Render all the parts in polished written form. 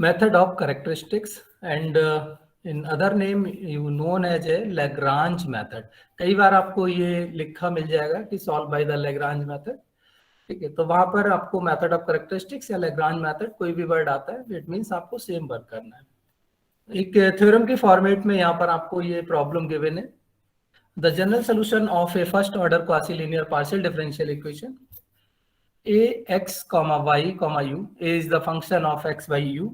Method of characteristics and in other name you known as a Lagrange method. कई बार आपको ये लिखा मिल जाएगा कि solve by the Lagrange method. ठीक है, तो वहां पर आपको मेथड ऑफ कैरेक्टरिस्टिक्स या Lagrange मेथड कोई भी वर्ड आता है इट मींस आपको सेम वर्क करना है। एक थ्योरम के फॉर्मेट में यहाँ पर आपको ये प्रॉब्लम गिवन है। The general solution of A first order quasi linear partial differential equation ax comma y comma u, a is the function of x by u,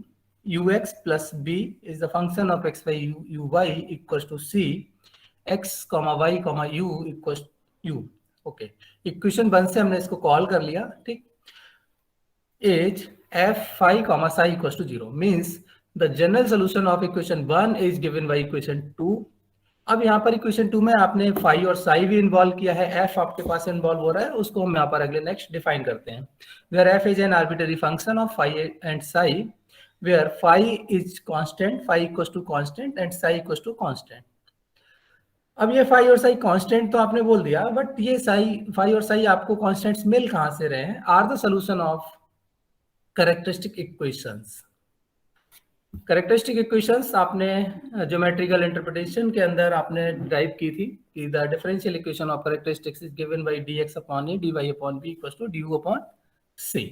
ux plus b is the function of x by u, uy equals to c, x comma y comma u equals u. Okay, equation 1 से हमने इसको call कर लिया। ठीक, as f phi comma psi equals to 0 means the general solution of equation 1 is given by equation 2. अब यहाँ पर equation 2 में आपने फाई और साई भी इन्वॉल्व किया है, एफ आपके पास इन्वॉल्व हो रहा है, उसको हम यहाँ पर अगले नेक्स्ट डिफाइन करते हैं। Where F is an arbitrary function of phi and psi, where phi is constant, phi equals to constant and psi equals to constant. अब ये फाई और साई कांस्टेंट तो आपने बोल दिया, बट ये फाई और साई आपको कांस्टेंट्स मिल कहाँ से रहे हैं? Are the solution of characteristic equations. Characteristic equations आपने ज्योमेट्रिकल इंटरप्रिटेशन के अंदर आपने ड्राइव की थी कि the differential equation of characteristics is given by dx upon a dy upon b equals to du upon c।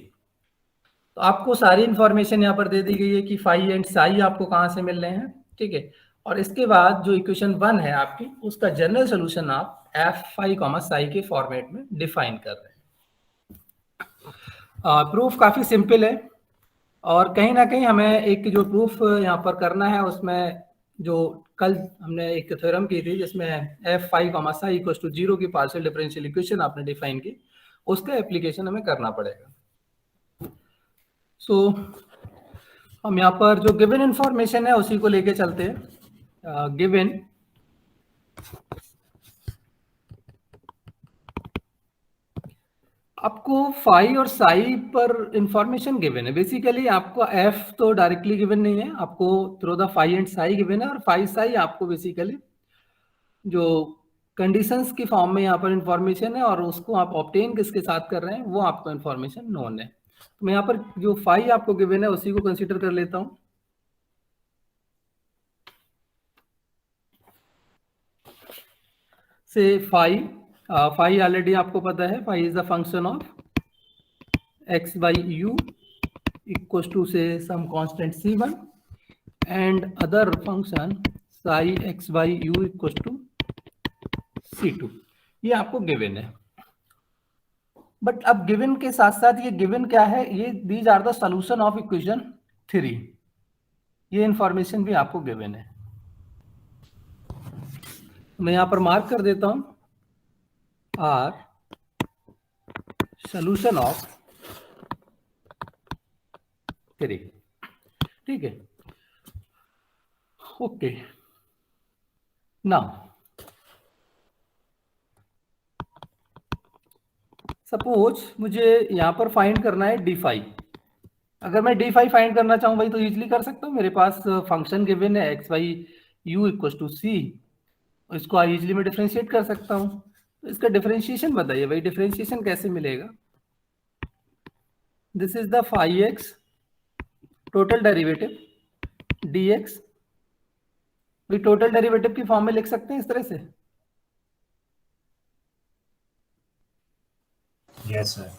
तो आपको सारी इंफॉर्मेशन यहाँ पर दे दी गई है कि फाई एंड साई आपको कहाँ से मिल रहे हैं। ठीक है, और इसके बाद जो इक्वेशन 1 है आपकी, उसका जनरल सोल्यूशन आप एफ फाई कॉमा साई के फॉर्मेट में डिफाइन कर रहे हैं। प्रूफ काफी सिंपल है और कहीं ना कहीं हमें एक जो प्रूफ यहाँ पर करना है उसमें जो कल हमने एक थ्योरम की थी जिसमें F phi comma psi equals to 0 की पार्शियल डिफरेंशियल इक्वेशन आपने डिफाइन की, उसका एप्लीकेशन हमें करना पड़ेगा। सो हम यहाँ पर जो गिवन इंफॉर्मेशन है उसी को लेके चलते हैं। गिवन आपको फाई और साई पर इंफॉर्मेशन गिवन है। बेसिकली आपको एफ तो डायरेक्टली गिवन नहीं है, आपको through the phi and psi given है, और फाई साई आपको बेसिकली जो कंडीशंस की फॉर्म में यहाँ पर इंफॉर्मेशन है और उसको आप ऑब्टेन किसके साथ कर रहे हैं वो आपको इंफॉर्मेशन नोन है। तो मैं यहाँ पर जो फाई आपको गिवन है उसी को कंसीडर कर लेता हूँ। से फाई ऑलरेडी आपको पता है, phi is the function of x by u equals to say some constant c1 and other function psi x by u equals to c2। ये आपको गिवन है, बट अब गिवन के साथ साथ ये गिवन क्या है, ये these are the solution of equation 3, ये इंफॉर्मेशन भी आपको गिवन है। मैं यहाँ पर मार्क कर देता हूं आर सॉल्यूशन ऑफ 3। ठीक है, ओके। नाउ सपोज मुझे यहाँ पर फाइंड करना है डी फाई। अगर मैं डी फाई फाइंड करना चाहूँ भाई तो इजीली कर सकता हूँ, मेरे पास फंक्शन गिवन है x y u equal to c, इसको इजीली मैं डिफरेंशिएट कर सकता हूँ। तो इसका डिफरेंशिएशन बताइए भाई, डिफरेंशिएशन कैसे मिलेगा? This is the phi x total derivative d x, भाई टोटल डेरिवेटिव की फॉर्म में लिख सकते हैं इस तरह से। Yes sir.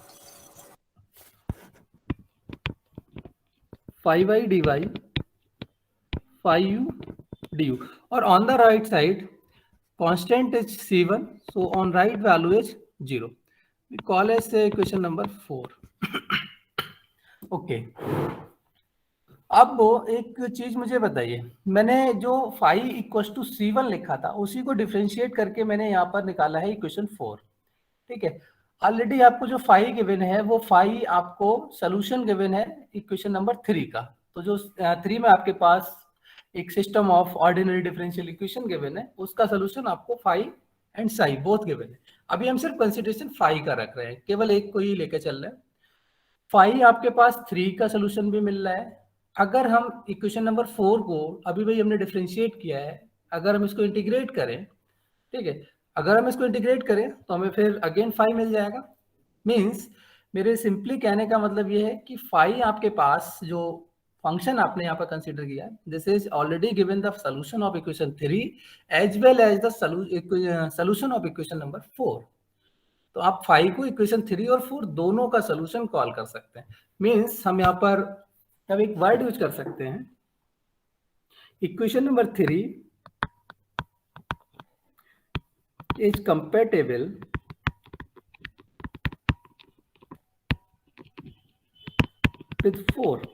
Phi y d y phi u d u, और on the right side constant is c1, so on right value is 0. We call as equation number 4. Okay, अब वो एक चीज मुझे बताइए, मैंने जो फाई इक्वल टू c1 लिखा था उसी को डिफरेंशिएट करके मैंने यहाँ पर निकाला है इक्वेशन 4। ठीक है, ऑलरेडी आपको जो फाई गिवन है वो फाई आपको सोल्यूशन गिवन है इक्वेशन नंबर 3 का। तो जो 3 में आपके पास एक system of ordinary differential equation given है, उसका सोल्यूशन आपको phi and psi both given है। अभी हम सिर्फ कंसीडरेशन फाई का रख रहे हैं, केवल एक को ही लेकर चल रहे हैं। फाई आपके पास 3 का सोल्यूशन भी मिल रहा है। अगर हम इक्वेशन नंबर 4 को अभी भाई हमने डिफरेंशिएट किया है, अगर हम इसको इंटीग्रेट करें, ठीक है, अगर हम इसको इंटीग्रेट करें तो हमें फिर अगेन फाई मिल जाएगा। मीन्स मेरे सिंपली कहने का मतलब ये है कि फाई आपके पास जो फंक्शन आपने यहाँ पर कंसीडर किया है, this is already given the solution of equation 3 as well as the solution of equation number 4। तो आप 5 को इक्वेशन 3 और 4 दोनों का सोल्यूशन कॉल कर सकते हैं। मीन्स हम यहाँ पर अब एक वर्ड यूज कर सकते हैं, equation number 3 is compatible with 4।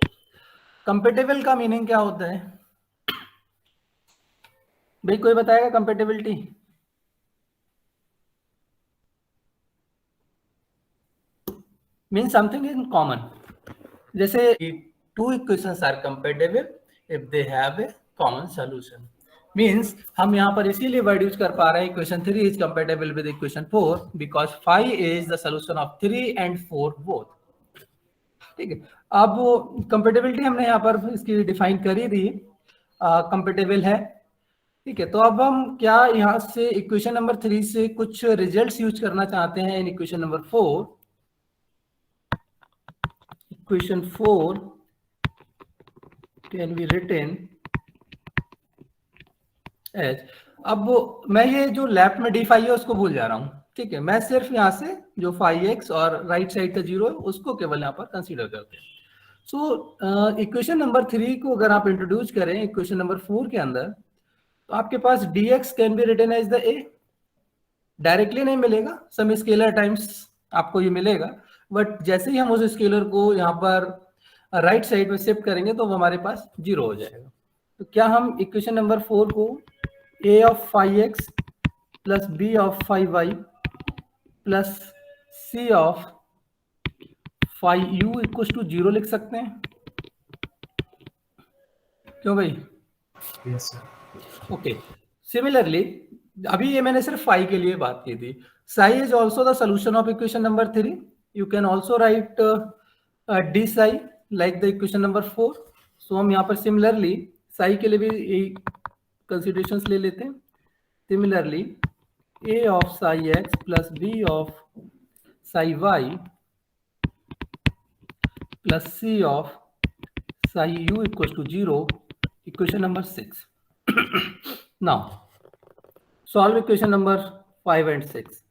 Compatible का मीनिंग क्या होता है भाई, कोई बताएगा compatibility? Means something in common, जैसे two equations are compatible if they have a common solution. Means हम यहाँ पर इसीलिए वर्ड यूज कर पा रहे हैं equation 3 is compatible with equation 4 because 5 is the solution of 3 and 4 both. ठीक है, अब कंपैटिबिलिटी हमने यहाँ पर इसकी डिफाइन कर ही दी, कंपैटिबल है। ठीक है, तो अब हम क्या यहाँ से इक्वेशन नंबर 3 से कुछ रिजल्ट्स यूज करना चाहते हैं in equation number 4। Equation 4 can be written as, अब मैं ये जो लेफ्ट में डी फाई है उसको भूल जा रहा हूँ। ठीक है, मैं सिर्फ यहाँ से जो 5x और राइट साइड का 0 है उसको केवल यहाँ पर कंसीडर करते हैं। सो इक्वेशन नंबर 3 को अगर आप इंट्रोड्यूस करें इक्वेशन नंबर 4 के अंदर, तो आपके पास dx can be written as the a। Directly नहीं मिलेगा, सम स्केलर टाइम्स आपको ये मिलेगा, बट जैसे ही हम उस स्केलर को यहाँ पर राइट साइड में शिफ्ट करेंगे तो वो हमारे पास 0 हो जाएगा। तो क्या हम इक्वेशन नंबर 4 को a of 5x plus b of 5y plus c of 5u equal to 0 लिख सकते हैं? क्यों भाई? Yes, sir. ओके, सिमिलरली अभी ये मैंने सिर्फ फाई के लिए बात की थी, Sai is also the solution of equation number 3। You can also right D Sai like the equation number 4। सो हम यहाँ पर सिमिलरली साई के लिए भी यही कंसिडरेशंस ले लेते हैं। Similarly a of psi x plus b of psi y plus c of psi u equal to 0, equation number 6। Now solve equation number 5 and 6।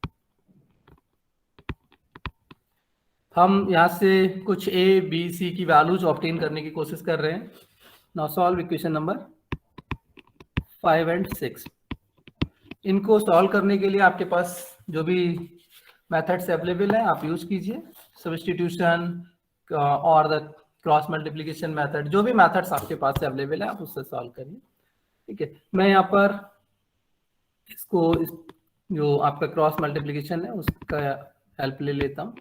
हम यहाँ से कुछ a, b, c की वैल्यूज ऑब्टेन करने की कोशिश कर रहे हैं। Now solve equation number 5 and 6। इनको सॉल्व करने के लिए आपके पास जो भी मेथड्स अवेलेबल हैं आप यूज कीजिए, सब्स्टिट्यूशन और द क्रॉस मल्टीप्लिकेशन मेथड, जो भी मेथड्स आपके पास अवेलेबल है आप उससे सॉल्व करिए। ठीक है, मैं यहाँ पर इसको जो आपका क्रॉस मल्टीप्लिकेशन है उसका हेल्प ले लेता हूँ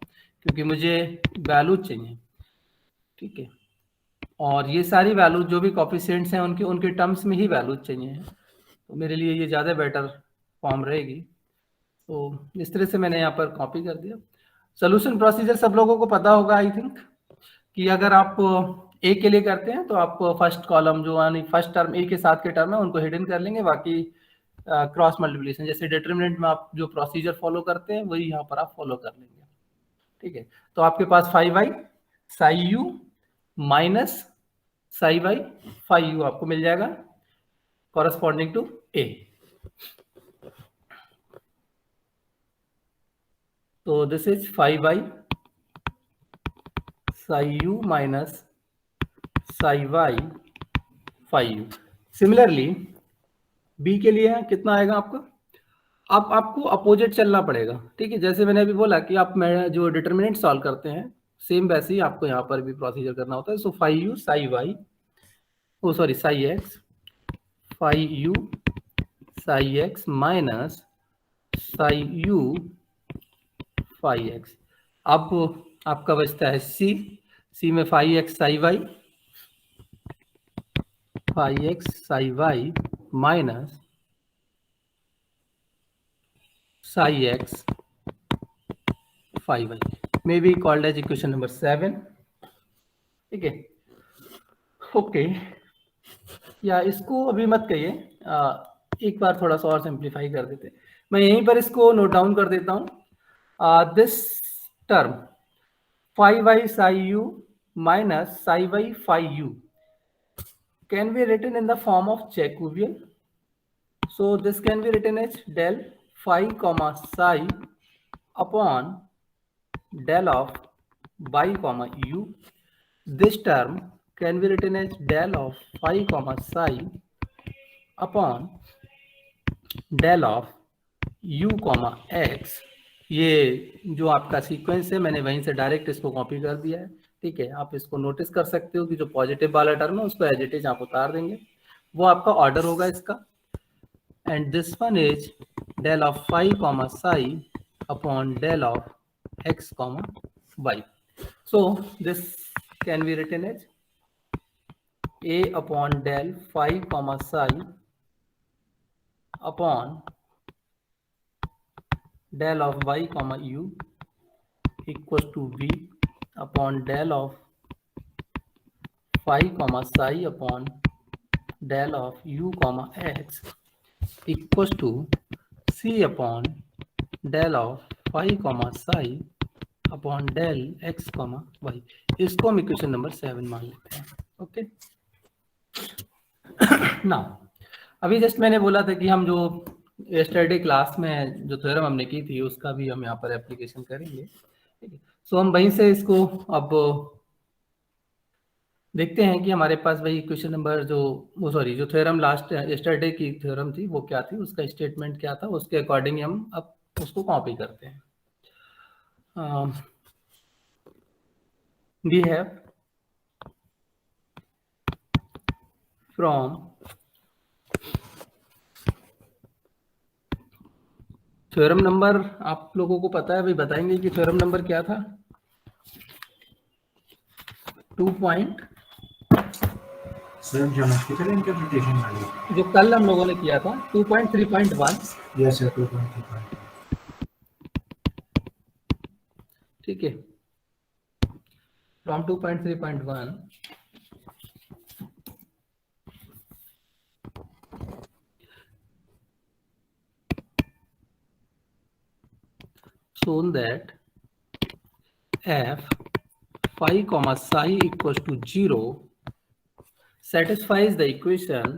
क्योंकि मुझे वैल्यू चाहिए। ठीक है, और ये सारी वैल्यू जो भी कोफिशिएंट्स हैं उनके टर्म्स में ही वैल्यू चाहिए, तो मेरे लिए ये ज़्यादा बेटर फॉर्म रहेगी। तो इस तरह से मैंने यहाँ पर कॉपी कर दिया। सोल्यूशन प्रोसीजर सब लोगों को पता होगा आई थिंक, कि अगर आप ए के लिए करते हैं तो आप फर्स्ट कॉलम जो यानी फर्स्ट टर्म ए के साथ के टर्म है उनको हिडन कर लेंगे, बाकी क्रॉस मल्टीप्लिकेशन जैसे डिटरमिनेंट में आप जो प्रोसीजर फॉलो करते हैं वही यहाँ पर आप फॉलो कर लेंगे। ठीक है, तो आपके पास 5y Sai u minus psi y 5u आपको मिल जाएगा कॉरस्पॉन्डिंग टू a। तो this is 5y Sai u minus psi y 5u। Similarly b के लिए है कितना आएगा आपको, अब आपको अपोजिट चलना पड़ेगा। ठीक है, जैसे मैंने अभी बोला कि आप जो डिटरमिनेंट सॉल्व करते हैं सेम वैसे ही आपको यहाँ पर भी प्रोसीजर करना होता है। So 5u psi y, oh sorry psi x, 5u psi x minus psi u 5x। अब आपका बचता है c में 5x psi y, 5x psi y minus psi x 5y may be called as equation number 7। ठीक है, okay, या इसको अभी मत कहिए, एक बार थोड़ा सा और सिंप्लीफाई कर देते हैं। मैं यहीं पर इसको नोट डाउन कर देता हूँ। This term 5y psi u minus psi y 5u, can be written in the form of Jacobian. So this can be written as del phi comma psi upon del of y comma u. This term can be written as del of phi comma psi upon del of u comma x. ये जो आपका sequence है मैंने वहीं से direct इसको copy कर दिया है, ठीक है। आप इसको नोटिस कर सकते हो कि जो पॉजिटिव वाला टर्म है उसको एज इट इज आप उतार देंगे, वो आपका ऑर्डर होगा इसका। And this one is del of phi comma psi upon del of x comma y. So this can be written as a upon del phi comma psi upon del of y comma u equals to v upon del of phi comma psi upon del of u comma x equals to c upon del of phi comma psi upon del x comma y. इसको हम equation number 7 मान लेते हैं। Okay ना, अभी just मैंने बोला था कि हम जो यस्टरडे क्लास में जो थ्योरम हमने की थी उसका भी हम यहाँ पर एप्लीकेशन करेंगे, ठीक है। सो हम वहीं से इसको अब देखते हैं कि हमारे पास वही क्वेश्चन नंबर जो थ्योरम लास्ट यस्टरडे की थ्योरम थी वो क्या थी, उसका स्टेटमेंट क्या था, उसके अकॉर्डिंग हम अब उसको कॉपी करते हैं। We have from theorem number, आप लोगों को पता है, भाई बताएंगे कि थ्योरम नंबर क्या था? 2 पॉइंट ज्योमेट्रिकल इंटरप्रिटेशन वाली जो कल हम लोगों ने किया था 2.3.1। Yes sir 2.3. ठीक है, from 2.3.1 shown that f phi comma psi equals to 0 satisfies the equation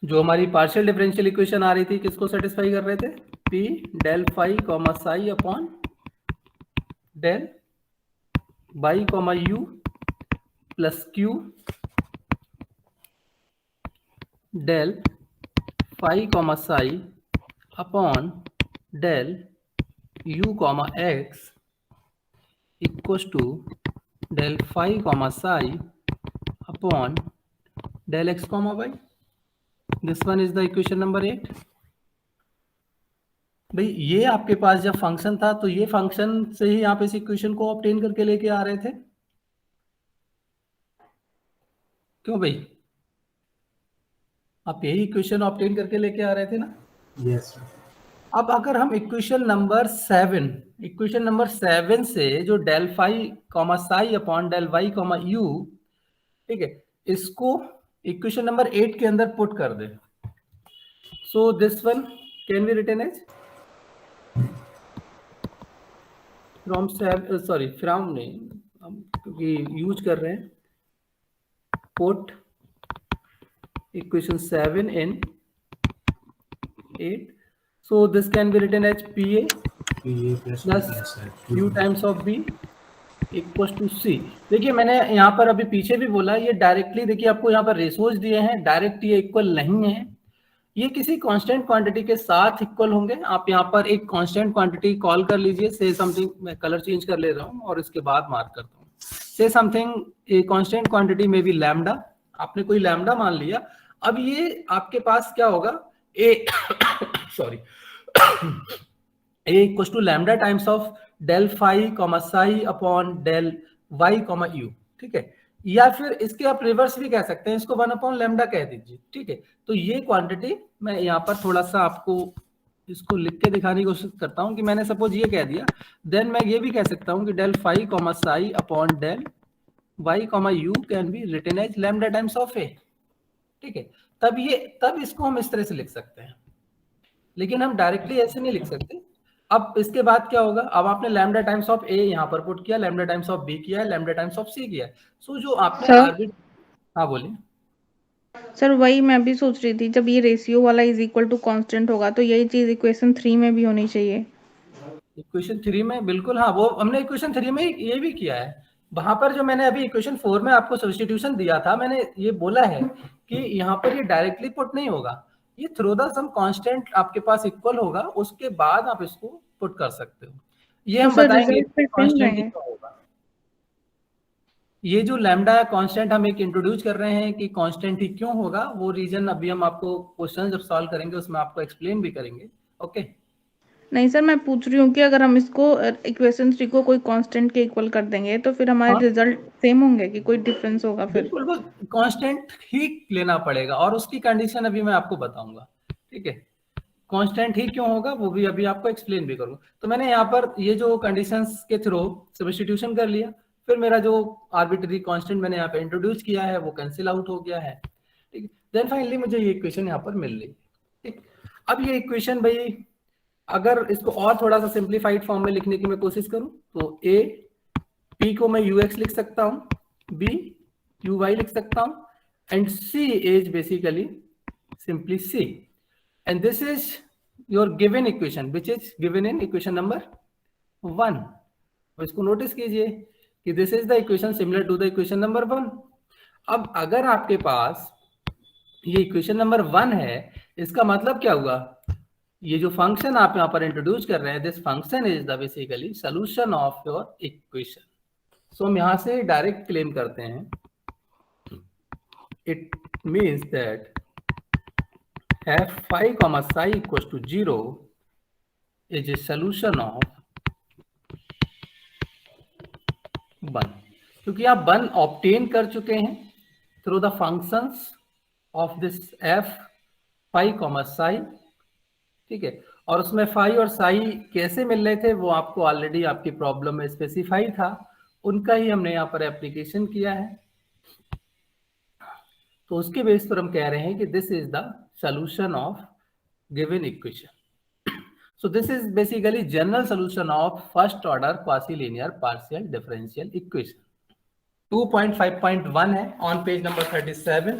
जो हमारी पार्शियल डिफरेंशियल इक्वेशन आ रही थी, किसको सेटिस्फाई कर रहे थे? p del phi comma psi upon del y comma u plus q del phi comma psi upon del u comma x equals to del phi comma psi upon del x comma y. This one is the equation number 8. भाई ये आपके पास जब function था तो ये function से ही आप इस इक्वेशन को ऑब्टेन करके लेके आ रहे थे, क्यों भाई? आप यही इक्वेशन ऑब्टेन करके लेके आ रहे थे ना? Yes sir. अब अगर हम इक्वेशन नंबर 7 से जो del phi comma psi upon del y comma u, ठीक है, इसको इक्वेशन नंबर 8 के अंदर पुट कर दे, so this one can be written as from नहीं, क्योंकि यूज कर रहे हैं, put equation 7 in 8, so this can be written as PA plus U times of B equals to C. देखिए मैंने यहाँ पर अभी पीछे भी बोला, ये डायरेक्टली देखिए आपको यहाँ पर रेशोज दिए हैं, डायरेक्ट ये इक्वल नहीं है, ये किसी कांस्टेंट क्वांटिटी के साथ इक्वल होंगे। आप यहाँ पर एक कांस्टेंट क्वांटिटी कॉल कर लीजिए, से समथिंग, मैं कलर चेंज कर ले रहा हूँ और इसके बाद मार्क करता हूँ, से समथिंग ए कांस्टेंट क्वांटिटी में भी लैम्डा, आपने कोई लैम्डा मान लिया। अब ये आपके पास क्या होगा, a equal to lambda times of del phi comma psi upon del y comma u, ठीक है, या फिर इसके आप रिवर्स भी कह सकते हैं, इसको 1 अपॉन लैम्डा कह दीजिए, ठीक है। तो ये क्वांटिटी मैं यहाँ पर थोड़ा सा आपको इसको लिख के दिखाने की कोशिश करता हूँ कि मैंने सपोज ये कह दिया, देन मैं ये भी कह सकता हूँ कि del phi comma psi upon del y comma u can be written as lambda times of a, ठीक है। तब इसको हम इस तरह से लिख सकते हैं, लेकिन हम डायरेक्टली ऐसे नहीं लिख सकते। अब इसके बाद क्या होगा, अब आपने लैम्डा टाइम्स ऑफ ए यहाँ पर पुट किया, लैम्डा टाइम्स ऑफ बी किया है, लैम्डा टाइम्स ऑफ सी किया है। सो जो आपने सर आर्बिट, हाँ बोलिए। सर वही मैं भी सोच रही थी, जब ये रेशियो वाला इज इक्वल टू कांस्टेंट होगा तो यही चीज इक्वेशन 3 में भी होनी चाहिए। इक्वेशन 3 में बिल्कुल, हाँ वो हमने इक्वेशन 3 में ये भी किया है। वहां पर जो मैंने अभी इक्वेशन 4 में आपको सब्स्टिट्यूशन दिया था, मैंने ये बोला है कि यहाँ पर ये डायरेक्टली पुट नहीं होगा, ये थ्रू द सम कांस्टेंट आपके पास इक्वल होगा, उसके बाद आप इसको पुट कर सकते हो। ये तो हम सर बताएंगे रिजल्ट फिर सेम कांस्टेंट रहेंगे। क्यों होगा। ये जो लैम्डा कांस्टेंट हम एक इंट्रोड्यूस कर रहे हैं कि कांस्टेंट ही क्यों होगा, वो रीजन अभी हम आपको क्वेश्चन जब सॉल्व करेंगे उसमें आपको एक्सप्लेन भी करेंगे। ओके नहीं सर, मैं पूछ रही हूँ कि अगर हम इसको इक्वेशन 3 को कोई कांस्टेंट के इक्वल कर देंगे तो फिर हमारे हाँ रिजल्ट सेम होंगे कि कोई डिफरेंस होगा फिर? बिल्कुल, वो कांस्टेंट ही लेना पड़ेगा और उसकी कंडीशन अभी मैं आपको बताऊंगा। ठीक है, कांस्टेंट ही क्यों होगा वो भी अभी आपको एक्सप्लेन भी करूंगा। तो मैंने यहाँ पर ये जो कंडीशंस के थ्रू सब्स्टिट्यूशन कर लिया, फिर मेरा जो आर्बिट्री कांस्टेंट मैंने यहाँ पे इंट्रोड्यूस किया है वो कैंसिल आउट हो गया है। ठीक है, देन फाइनली मुझे ये इक्वेशन यहाँ पर मिल रही है। ठीक, अब ये इक्वेशन भाई अगर इसको और थोड़ा सा सिंप्लीफाइड फॉर्म में लिखने की मैं कोशिश करूं तो ए पी को मैं ux लिख सकता हूं, b uy लिख सकता हूं, and c is basically simply c, and this is your given equation which is given in equation number 1। इसको नोटिस कीजिए कि this is the equation similar to the equation number 1। अब अगर आपके पास ये इक्वेशन नंबर 1 है, इसका मतलब क्या हुआ, ये जो फंक्शन आप यहाँ पर इंट्रोड्यूस कर रहे हैं, this function is the basically solution of your equation. So हम यहां से डायरेक्ट क्लेम करते हैं, it means that f phi comma psi equals to 0 is a solution of 1, क्योंकि आप 1 ऑब्टेन कर चुके हैं through the functions of this f phi comma psi। ठीक है, और उसमें phi और psi कैसे मिल रहे थे वो आपको ऑलरेडी आपकी प्रॉब्लम में स्पेसिफाई था, उनका ही हमने यहाँ पर एप्लीकेशन किया है। तो उसके बेस पर हम कह रहे हैं कि this is the solution of given equation। So this is basically general solution of first order quasi-linear partial differential equation। 2.5.1 है on page number 37।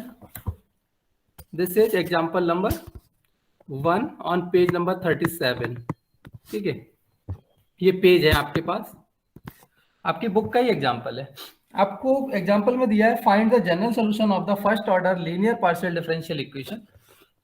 This is example number 1 on page number 37। ठीक है, ये पेज है आपके पास, आपकी book का ही example है। आपको एग्जाम्पल में दिया है find the general solution of the first order linear partial differential equation.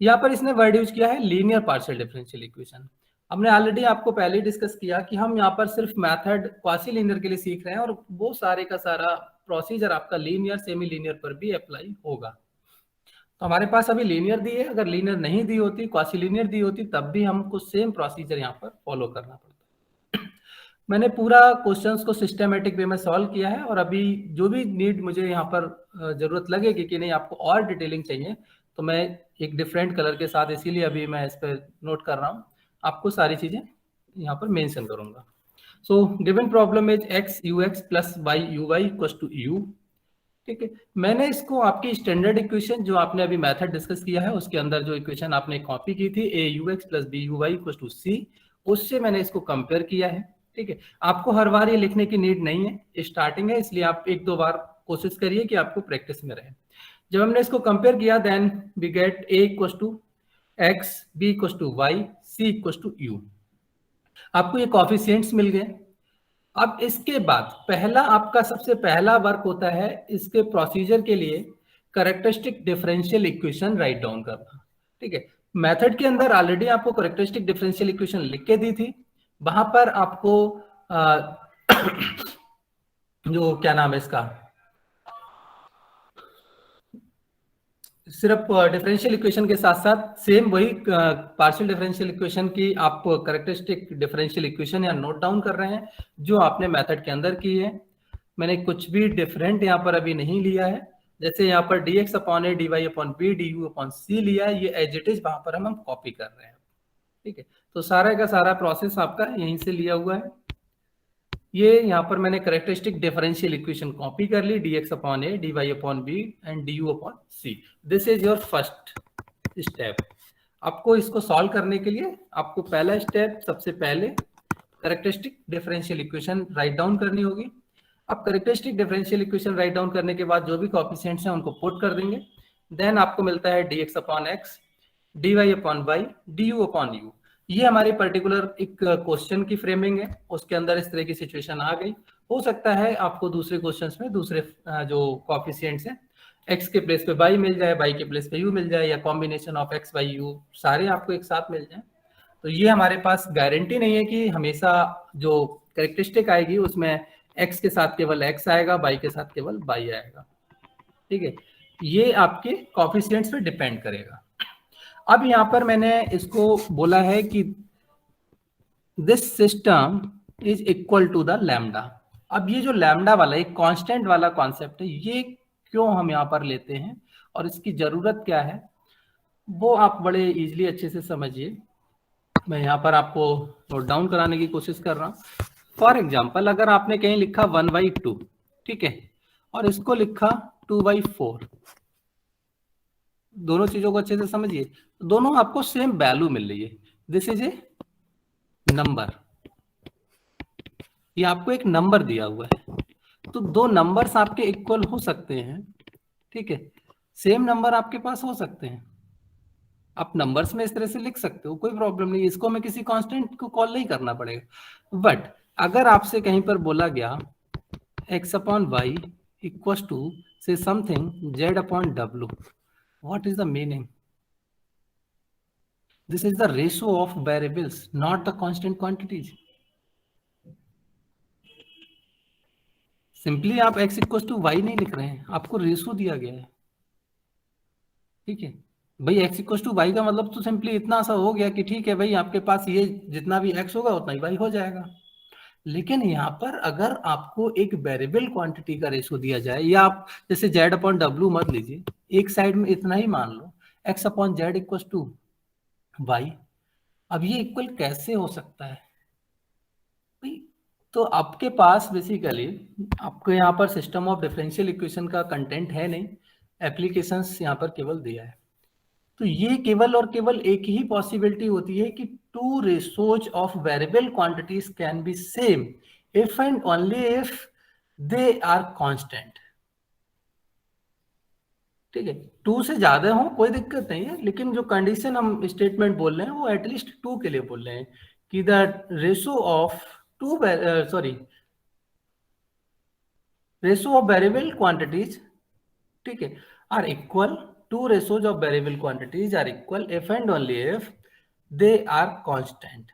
यहाँ पर इसने वर्ड यूज किया है लीनियर पार्शियल डिफरेंशियल इक्वेशन। हमने ऑलरेडी आपको पहले ही डिस्कस किया कि हम यहाँ पर सिर्फ मेथड क्वासी लीनियर के लिए सीख रहे हैं और वो सारे का सारा प्रोसीजर आपका लीनियर सेमी लीनियर पर भी अप्लाई होगा। तो हमारे पास अभी लीनियर दी है, अगर लीनियर नहीं दी होती, क्वासी लीनियर दी होती, तब भी हमको सेम प्रोसीजर यहाँ पर फॉलो करना पड़ता। मैंने पूरा क्वेश्चंस को सिस्टमेटिक वे में सॉल्व किया है और अभी जो भी नीड मुझे यहाँ पर जरूरत लगेगी कि नहीं आपको और डिटेलिंग चाहिए, तो मैं एक डिफरेंट कलर के साथ, इसीलिए अभी मैं इस पर नोट कर रहा हूँ, आपको सारी चीजें यहाँ पर मेंशन करूंगा। So given problem is x ux plus y uy equals to u। ठीक है, मैंने इसको आपकी स्टैंडर्ड इक्वेशन जो आपने अभी मेथड डिस्कस किया है उसके अंदर जो इक्वेशन आपने कॉपी की थी a ux plus b uy equals to c, उससे मैंने इसको कंपेयर किया है। ठीक है, आपको हर बार ये लिखने की नीड नहीं है, स्टार्टिंग है इसलिए आप एक दो बार कोशिश करिए कि आपको प्रैक्टिस में रहे। जब हमने इसको कंपेयर किया then we get a equals to x, b equals to y, c equals to u। आपको ये कोएफिशिएंट्स मिल गए। अब इसके बाद पहला आपका सबसे पहला वर्क होता है इसके प्रोसीजर के लिए characteristic differential equation write down करना। ठीक है, मेथड के अंदर ऑलरेडी आपको कैरेक्टरिस्टिक डिफरेंशियल इक्वेशन लिख के दी थी, वहां पर आपको जो क्या नाम है इसका, सिर्फ डिफरेंशियल इक्वेशन के साथ साथ सेम वही पार्शियल डिफरेंशियल इक्वेशन की आप कैरेक्टरिस्टिक डिफरेंशियल इक्वेशन या नोट डाउन कर रहे हैं जो आपने मेथड के अंदर की है। मैंने कुछ भी डिफरेंट यहाँ पर अभी नहीं लिया है, जैसे यहाँ पर dx upon a, dy upon b, du upon c लिया है, ये एज इट इज वहां पर हम कॉपी कर रहे हैं। ठीक है, तो सारा का सारा प्रोसेस आपका यहीं से लिया हुआ है। ये यहाँ पर मैंने कैरेक्टरिस्टिक डिफरेंशियल इक्वेशन कॉपी कर ली, dx upon a, dy upon b and du upon c. This is your first step. आपको इसको सॉल्व करने के लिए आपको पहला स्टेप सबसे पहले characteristic differential equation write down करनी होगी। अब characteristic differential equation write down करने के बाद जो भी कोएफिशिएंट्स हैं उनको पुट कर देंगे, देन आपको मिलता है dx upon x, dy upon y, du upon u। ये हमारी पर्टिकुलर एक क्वेश्चन की फ्रेमिंग है, उसके अंदर इस तरह की सिचुएशन आ गई। हो सकता है आपको दूसरे क्वेश्चंस में दूसरे जो कोएफिशिएंट्स हैं x के प्लेस पे y मिल जाए, y के प्लेस पे u मिल जाए, या combination of x y u सारे आपको एक साथ मिल जाए। तो ये हमारे पास गारंटी नहीं है कि हमेशा जो कैरेक्टरिस्टिक आएगी उसमें x के साथ केवल x आएगा, y के साथ केवल y आएगा। ठीक है, ये आपके कोएफिशिएंट्स पे डिपेंड करेगा। अब यहाँ पर मैंने इसको बोला है कि this system is equal to the lambda. अब ये जो लैम्डा वाला एक कांस्टेंट वाला कॉन्सेप्ट है, ये क्यों हम यहाँ पर लेते हैं और इसकी जरूरत क्या है, वो आप बड़े इजीली अच्छे से समझिए। मैं यहाँ पर आपको नोट डाउन कराने की कोशिश कर रहा हूँ। फॉर एग्जाम्पल, अगर आपने कहीं लिखा 1/2, ठीक है, और इसको लिखा 2/4, दोनों चीजों को अच्छे से समझिए, दोनों आपको सेम वैल्यू मिल रही है। दिस इज ए नंबर, ये आपको एक नंबर दिया हुआ है, तो दो नंबर्स आपके इक्वल हो सकते हैं। ठीक है, सेम नंबर आपके पास हो सकते हैं, आप नंबर्स में इस तरह से लिख सकते हो, कोई प्रॉब्लम नहीं, इसको हमें किसी कांस्टेंट को कॉल नहीं करना पड़ेगा। बट अगर आपसे कहीं पर बोला गया x upon y equal to से something z upon w, what is the meaning? This is the ratio of variables, not the constant quantities. Simply आप x इक्वल टू वाई नहीं लिख रहे हैं, आपको रेशो दिया गया है। ठीक है भाई, x इक्वल टू वाई का मतलब तो सिंपली इतना सा हो गया कि ठीक है भाई, आपके पास ये जितना भी x होगा उतना ही y हो जाएगा। लेकिन यहाँ पर अगर आपको एक वेरिएबल क्वांटिटी का रेशो दिया जाए, या आप जैसे z अपॉन w मत लीजिए, एक साइड में इतना ही मान लो x upon z equal to y, अब ये इक्वल कैसे हो सकता है भाई? तो आपके पास बेसिकली आपको यहाँ पर सिस्टम ऑफ डिफरेंशियल इक्वेशन का कंटेंट है नहीं, एप्लीकेशंस यहाँ पर केवल दिया है। तो ये केवल और केवल एक ही पॉसिबिलिटी होती है कि two ratios of variable quantities can be same if and only if they are constant. ठीक है, टू से ज्यादा हो कोई दिक्कत नहीं है, लेकिन जो कंडीशन हम स्टेटमेंट बोल रहे हैं वो एटलीस्ट टू के लिए बोल रहे हैं कि the ratio of ratio of variable quantities, ठीक है, are equal, two ratios of variable quantities are equal if and only if they are constant।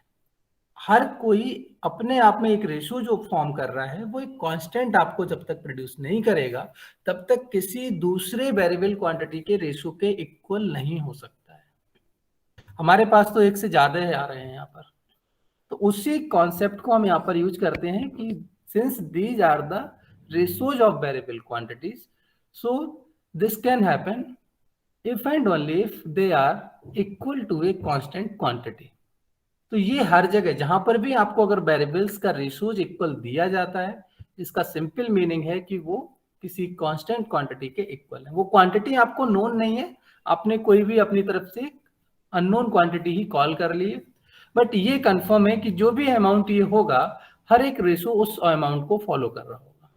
हर कोई अपने आप में एक रेशियो जो फॉर्म कर रहा है वो एक कांस्टेंट आपको जब तक प्रोड्यूस नहीं करेगा तब तक किसी दूसरे वेरिएबल क्वांटिटी के रेशियो के इक्वल नहीं हो सकता है। हमारे पास तो एक से ज्यादा आ रहे हैं यहाँ पर, तो उसी कॉन्सेप्ट को हम यहाँ पर यूज करते हैं कि since these are the ratios of variable quantities, so this can happen if and only if they are equal to a constant quantity। तो ये हर जगह जहां पर भी आपको अगर वेरिएबल्स का रेशियोज इक्वल दिया जाता है, इसका सिंपल मीनिंग है कि वो किसी कांस्टेंट क्वांटिटी के इक्वल है। वो क्वांटिटी आपको नोन नहीं है, आपने कोई भी अपनी तरफ से अननोन क्वांटिटी ही कॉल कर ली है, बट ये कंफर्म है कि जो भी अमाउंट ये होगा हर एक रेशियो उस अमाउंट को फॉलो कर रहा होगा।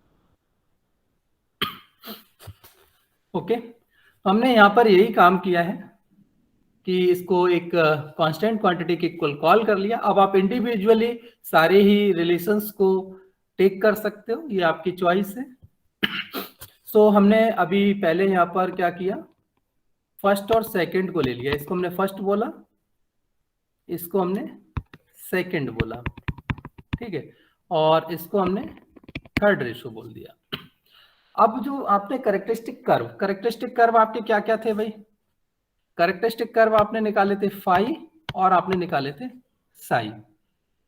ओके, तो हमने यहाँ पर यही काम किया है कि इसको एक कांस्टेंट क्वांटिटी के इक्वल कॉल कर लिया। अब आप इंडिविजुअली सारे ही रिलेशंस को टेक कर सकते हो, ये आपकी चॉइस है। सो हमने अभी पहले यहाँ पर क्या किया, फर्स्ट और सेकंड को ले लिया, इसको हमने फर्स्ट बोला, इसको हमने सेकंड बोला, ठीक है, और इसको हमने थर्ड रेशियो बोल दिया। अब जो आपने कैरेक्टरिस्टिक कर्व आपके क्या क्या थे भाई? कैरेक्टरिस्टिक कर्व आपने निकाले थे फाई और आपने निकाले थे साई।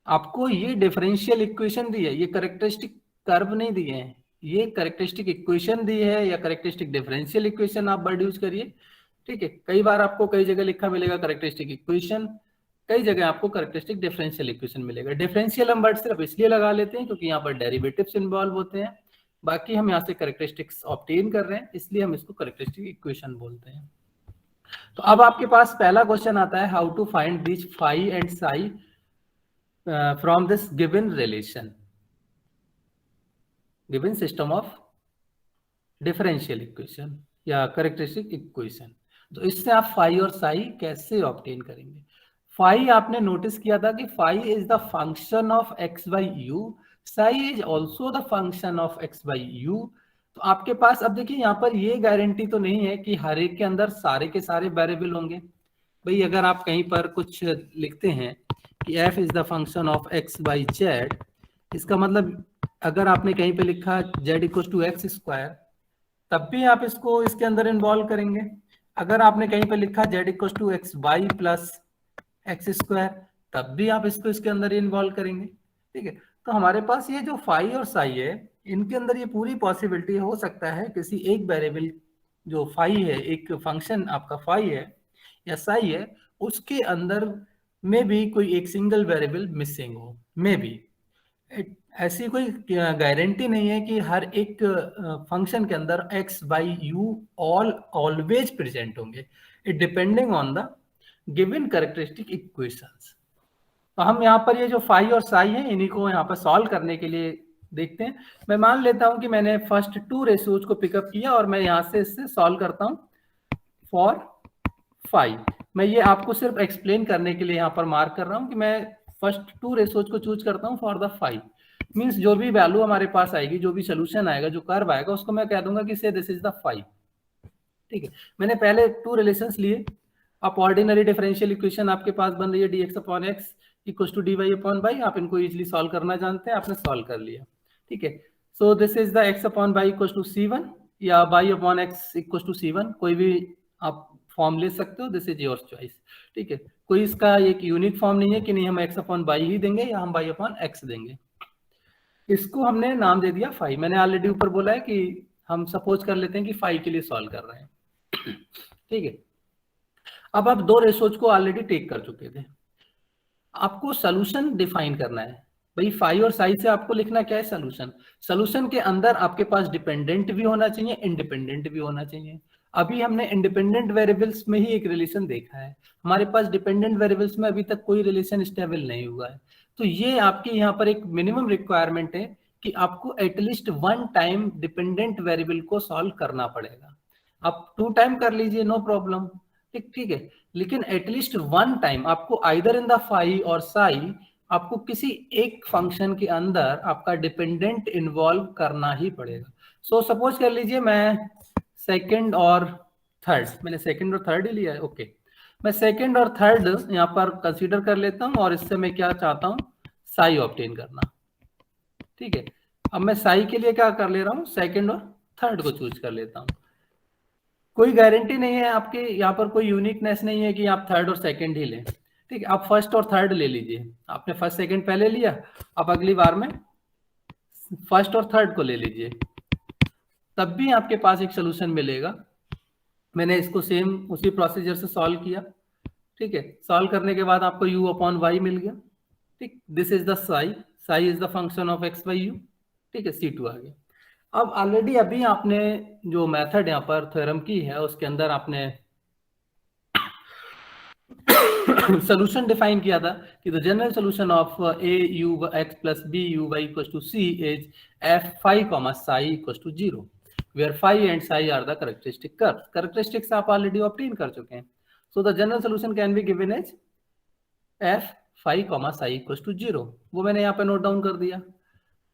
आपको ये डिफरेंशियल इक्वेशन दी है, ये कैरेक्टरिस्टिक कर्व नहीं दिए हैं, ये कैरेक्टरिस्टिक इक्वेशन दी है या कैरेक्टरिस्टिक डिफरेंशियल इक्वेशन आप वर्ड यूज करिए। ठीक है, कई बार आपको कई जगह लिखा मिलेगा कैरेक्टरिस्टिक इक्वेशन, कई जगह आपको कैरेक्टरिस्टिक डिफरेंशियल इक्वेशन मिलेगा। डिफरेंशियल हम वर्ड सिर्फ इसलिए लगा लेते हैं क्योंकि यहाँ पर डेरिवेटिव्स इन्वॉल्व होते हैं, बाकी हम यहाँ से कैरेक्टरिस्टिक्स ऑब्टेन कर रहे हैं इसलिए हम इसको कैरेक्टरिस्टिक इक्वेशन बोलते हैं। तो अब आपके पास पहला क्वेश्चन आता है, how to find this phi and psi from this given relation, given system of differential equation या कैरेक्टरिस्टिक इक्वेशन। तो इससे आप फाई और साई कैसे ऑब्टेन करेंगे? फाई आपने नोटिस किया था कि phi is the function of x by u, psi is also the function of x by u. तो आपके पास अब देखिए यहाँ पर ये गारंटी तो नहीं है कि हर एक के अंदर सारे के सारे वेरिएबल होंगे। भाई अगर आप कहीं पर कुछ लिखते हैं कि f is the function of x by z, इसका मतलब अगर आपने कहीं पे लिखा z equal to x square, तब भी आप इसको इसके अंदर इन्वॉल्व करेंगे। अगर आपने कहीं पे लिखा z equal to x y plus x square, तब भी आप इसको इसके अंदर इन्वॉल्व करेंगे। ठीक है, तो हमारे पास ये जो फाई और साई है, इनके अंदर ये पूरी पॉसिबिलिटी हो सकता है किसी एक वेरिएबल जो फाई है, एक फंक्शन आपका फाई है या साई है, उसके अंदर में भी कोई एक सिंगल वेरिएबल मिसिंग हो। मे बी ऐसी कोई गारंटी नहीं है कि हर एक फंक्शन के अंदर x by you always present होंगे। It depending on the given characteristic equations. तो हम यहाँ पर ये जो फाई और साई है, इन्हीं को यहाँ पर सॉल्व करने के लिए देखते हैं। मैं मान लेता हूँ कि मैंने फर्स्ट 2 रेशियोज को पिकअप किया और मैं यहाँ से इससे सॉल्व करता हूँ फॉर फाई। मैं ये आपको सिर्फ एक्सप्लेन करने के लिए यहाँ पर मार्क कर रहा हूँ कि मैं फर्स्ट 2 रेशियोज को चूज करता हूँ फॉर द फाई। मीन्स जो भी वैल्यू हमारे पास आएगी, जो भी सोल्यूशन आएगा, जो कर्व आएगा, उसको मैं कह दूंगा कि से दिस इज द फाई। ठीक है, मैंने पहले 2 रिलेशंस लिए। आप ऑर्डिनरी डिफरेंशियल इक्वेशन आपके पास बन रही है dx upon x equal to dy upon y, आप इनको इजीली सॉल्व करना जानते हैं, आपने सॉल्व कर लिया। ठीक है, so this is the x upon y equal to c1 या y upon x equal to c1, कोई भी आप फॉर्म ले सकते हो, दिस इज योर चॉइस। ठीक है, कोई इसका एक यूनिक फॉर्म नहीं है कि नहीं हम x अपॉन वाई ही देंगे या हम y अपॉन एक्स देंगे। इसको हमने नाम दे दिया फाई। मैंने ऑलरेडी ऊपर बोला है कि हम सपोज कर लेते हैं कि फाई के लिए सॉल्व कर रहे हैं। ठीक है, अब आप 2 रेशोज को ऑलरेडी टेक कर चुके थे, आपको सोल्यूशन डिफाइन करना है। भाई फाई और साई से आपको लिखना क्या है? सोल्यूशन। सोल्यूशन के अंदर आपके पास डिपेंडेंट भी होना चाहिए, इंडिपेंडेंट भी होना चाहिए। अभी हमने इंडिपेंडेंट वेरिएबल्स में ही एक रिलेशन देखा है, हमारे पास डिपेंडेंट वेरिएबल्स में अभी तक कोई रिलेशन स्टेबल नहीं हुआ है। तो ये आपके यहाँ पर एक मिनिमम रिक्वायरमेंट है कि आपको एटलीस्ट 1 टाइम डिपेंडेंट वेरिएबल को सॉल्व करना पड़ेगा। आप 2 टाइम कर लीजिए, नो प्रॉब्लम। ठीक है, लेकिन एटलीस्ट 1 टाइम आपको आइदर इन द फाई और साई आपको किसी एक फंक्शन के अंदर आपका डिपेंडेंट इन्वॉल्व करना ही पड़ेगा। सो सपोज कर लीजिए मैं सेकंड और थर्ड, मैंने सेकंड और थर्ड ही लिया है। ओके, मैं सेकंड और थर्ड यहाँ पर कंसीडर कर लेता हूँ और इससे मैं क्या चाहता हूँ? साई ऑब्टेन करना। ठीक है, अब मैं साई के लिए क्या कर ले रहा हूँ? सेकंड और थर्ड को चूज कर लेता हूँ। कोई गारंटी नहीं है, आपके यहाँ पर कोई यूनिकनेस नहीं है कि आप थर्ड और सेकंड ही लें। ठीक है, आप फर्स्ट और थर्ड ले लीजिए। आपने फर्स्ट सेकंड पहले लिया, अब अगली बार में फर्स्ट और थर्ड को ले लीजिए, तब भी आपके पास एक सोल्यूशन मिलेगा। मैंने इसको सेम उसी प्रोसीजर से सॉल्व किया। ठीक है, सॉल्व करने के बाद आपको u अपॉन वाई मिल गया। ठीक, this is the Sai, Sai is the function of x by you. ठीक है, C2 आ गया। अब ऑलरेडी अभी आपने जो मेथड यहाँ पर थ्योरम की है, उसके अंदर आपने सोल्यूशन डिफाइन किया था कि the general solution of a u x plus b u y equal to c is f phi comma psi equal to 0 where phi and psi are the characteristic curves. Characteristics आप already obtain कर चुके हैं। So the general solution can be given as f phi comma psi equal to 0। वो मैंने यहाँ पे note down कर दिया।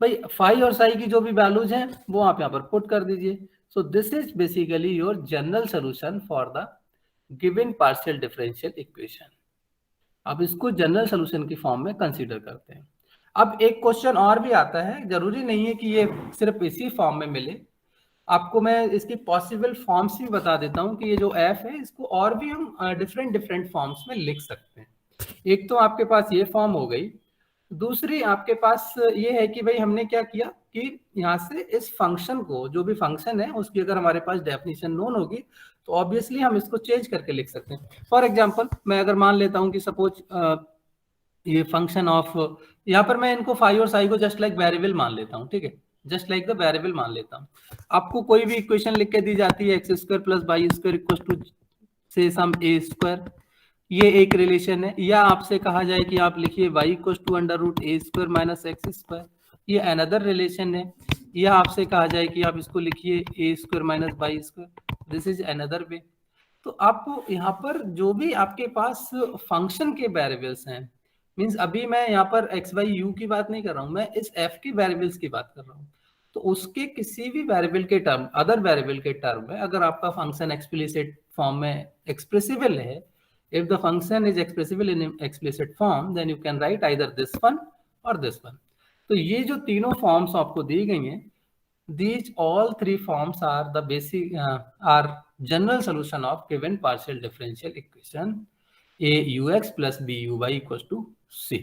भाई फाई और साई की जो भी वैल्यूज हैं वो आप यहाँ पर पुट कर दीजिए। सो this is basically your general solution for the given partial differential equation. अब इसको जनरल सोल्यूशन की फॉर्म में कंसीडर करते हैं। अब एक क्वेश्चन और भी आता है, जरूरी नहीं है कि ये सिर्फ इसी फॉर्म में मिले, आपको मैं इसकी पॉसिबल फॉर्म्स भी बता देता हूँ कि ये जो f है इसको और भी हम डिफरेंट फॉर्म्स में लिख सकते हैं। एक तो आपके पास ये फॉर्म हो गई, दूसरी आपके पास ये है कि भाई हमने क्या किया कि यहाँ से इस फंक्शन को, जो भी फंक्शन है उसकी अगर हमारे पास डेफिनेशन नोन होगी तो ऑब्वियसली हम इसको चेंज करके लिख सकते हैं। फॉर एग्जांपल मैं अगर मान लेता हूँ कि सपोज ये फंक्शन ऑफ, यहाँ पर मैं इनको फाई और साई को जस्ट लाइक वेरिएबल मान लेता हूँ। ठीक है, जस्ट लाइक द वेरिएबल मान लेता हूँ। आपको कोई भी इक्वेशन लिख के दी जाती है x square plus y square equal to से सम ए स्क्वायर, ये एक रिलेशन है, या आपसे कहा जाए कि आप लिखिए y equals to under root a square minus x square, ये अनदर रिलेशन है, या आपसे कहा जाए कि आप इसको लिखिए a square minus y square, this is another way. तो आपको यहाँ पर जो भी आपके पास फंक्शन के वेरिएबल्स हैं, मींस अभी मैं यहाँ पर एक्स वाई यू की बात नहीं कर रहा हूँ, मैं इस एफ की वेरिएबल्स की बात कर रहा हूँ, तो उसके किसी भी वेरिएबल के टर्म, अदर वेरिएबल के टर्म में अगर आपका फंक्शन एक्सप्लिसिट फॉर्म में एक्सप्रेसिबल है, if the function is expressible in explicit form then you can write either this one or this one। तो ये जो तीनों फॉर्म्स आपको दी गई हैं, these all three forms are the basic are general solution of given partial differential equation a ux plus b uy equals to c।